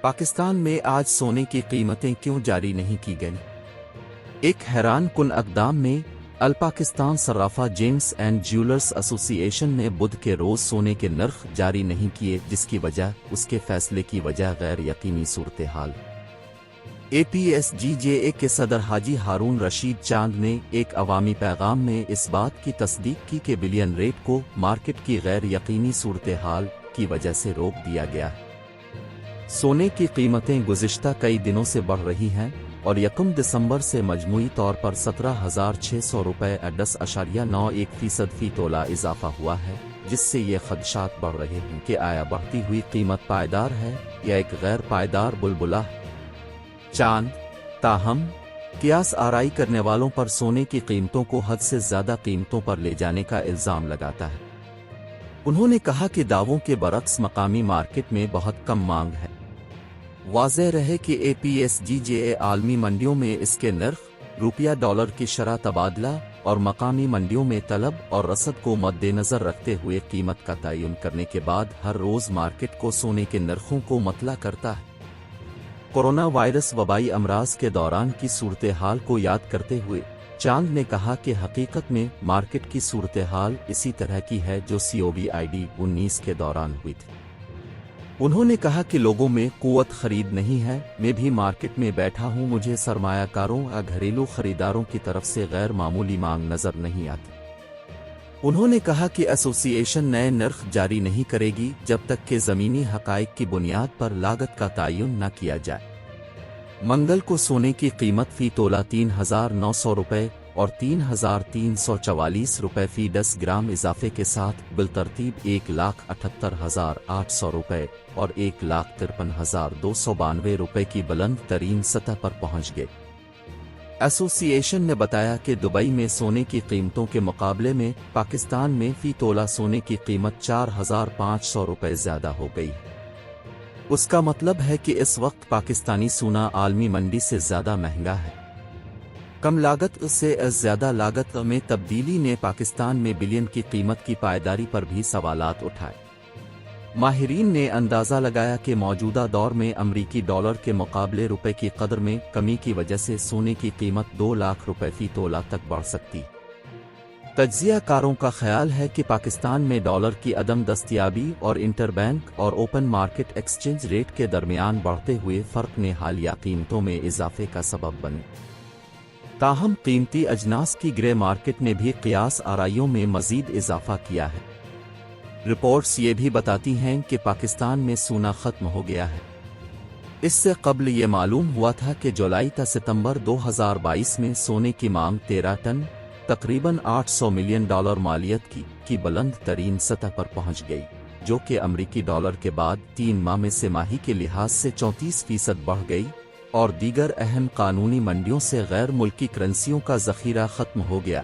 پاکستان میں آج سونے کی قیمتیں کیوں جاری نہیں کی گئیں؟ ایک حیران کن اقدام میں الپاکستان صرافہ جیمز اینڈ جیولرز ایسوسی ایشن نے بدھ کے روز سونے کے نرخ جاری نہیں کیے، جس کی وجہ اس کے فیصلے کی وجہ غیر یقینی صورتحال۔ APSGJA کے صدر حاجی ہارون رشید چاند نے ایک عوامی پیغام میں اس بات کی تصدیق کی کہ بلین ریٹ کو مارکیٹ کی غیر یقینی صورتحال کی وجہ سے روک دیا گیا ہے۔ سونے کی قیمتیں گزشتہ کئی دنوں سے بڑھ رہی ہیں اور 1 دسمبر سے مجموعی طور پر 17,600 روپے 10.91% فی تولہ اضافہ ہوا ہے، جس سے یہ خدشات بڑھ رہے ہیں کہ آیا بڑھتی ہوئی قیمت پائیدار ہے یا ایک غیر پائیدار بلبلہ ہے۔ چاند تاہم قیاس آرائی کرنے والوں پر سونے کی قیمتوں کو حد سے زیادہ قیمتوں پر لے جانے کا الزام لگاتا ہے۔ انہوں نے کہا کہ دعووں کے برعکس مقامی مارکیٹ میں بہت کم مانگ ہے۔ واضح رہے کہ APSGJA عالمی منڈیوں میں اس کے نرخ، روپیہ ڈالر کی شرح تبادلہ اور مقامی منڈیوں میں طلب اور رسد کو مد نظر رکھتے ہوئے قیمت کا تعین کرنے کے بعد ہر روز مارکیٹ کو سونے کے نرخوں کو مطلع کرتا ہے۔ کورونا وائرس وبائی امراض کے دوران کی صورتحال کو یاد کرتے ہوئے چاند نے کہا کہ حقیقت میں مارکیٹ کی صورتحال اسی طرح کی ہے جو COVID-19 کے دوران ہوئی تھی۔ انہوں نے کہا کہ لوگوں میں قوت خرید نہیں ہے، میں بھی مارکیٹ میں بیٹھا ہوں، مجھے سرمایہ کاروں یا گھریلو خریداروں کی طرف سے غیر معمولی مانگ نظر نہیں آتی۔ انہوں نے کہا کہ ایسوسی ایشن نئے نرخ جاری نہیں کرے گی جب تک کہ زمینی حقائق کی بنیاد پر لاگت کا تعین نہ کیا جائے۔ منگل کو سونے کی قیمت فی تولہ 3,900 روپے اور 3,344 روپے فی 10 گرام اضافے کے ساتھ بالترتیب 1,78,800 روپے اور 1,53,292 روپے کی بلند ترین سطح پر پہنچ گئے۔ ایسوسی ایشن نے بتایا کہ دبئی میں سونے کی قیمتوں کے مقابلے میں پاکستان میں فی تولہ سونے کی قیمت 4,500 روپے زیادہ ہو گئی ہے۔ اس کا مطلب ہے کہ اس وقت پاکستانی سونا عالمی منڈی سے زیادہ مہنگا ہے۔ کم لاگت سے زیادہ لاگت میں تبدیلی نے پاکستان میں بلین کی قیمت کی پائیداری پر بھی سوالات اٹھائے۔ ماہرین نے اندازہ لگایا کہ موجودہ دور میں امریکی ڈالر کے مقابلے روپے کی قدر میں کمی کی وجہ سے سونے کی قیمت 2 لاکھ روپے فی تولہ تک بڑھ سکتی۔ تجزیہ کاروں کا خیال ہے کہ پاکستان میں ڈالر کی عدم دستیابی اور انٹر بینک اور اوپن مارکیٹ ایکسچینج ریٹ کے درمیان بڑھتے ہوئے فرق نے حالیہ قیمتوں میں اضافے کا سبب بنے۔ تاہم قیمتی اجناس کی گرے مارکیٹ نے بھی قیاس آرائیوں میں مزید اضافہ کیا ہے۔ رپورٹس یہ بھی بتاتی ہیں کہ پاکستان میں سونا ختم ہو گیا ہے۔ اس سے قبل یہ معلوم ہوا تھا کہ جولائی تا ستمبر 2022 میں سونے کی مانگ 13 ٹن تقریباً $800 ملین مالیت کی بلند ترین سطح پر پہنچ گئی، جو کہ امریکی ڈالر کے بعد 3 ماہ میں سہ ماہی کے لحاظ سے 34% بڑھ گئی، اور دیگر اہم قانونی منڈیوں سے غیر ملکی کرنسیوں کا ذخیرہ ختم ہو گیا۔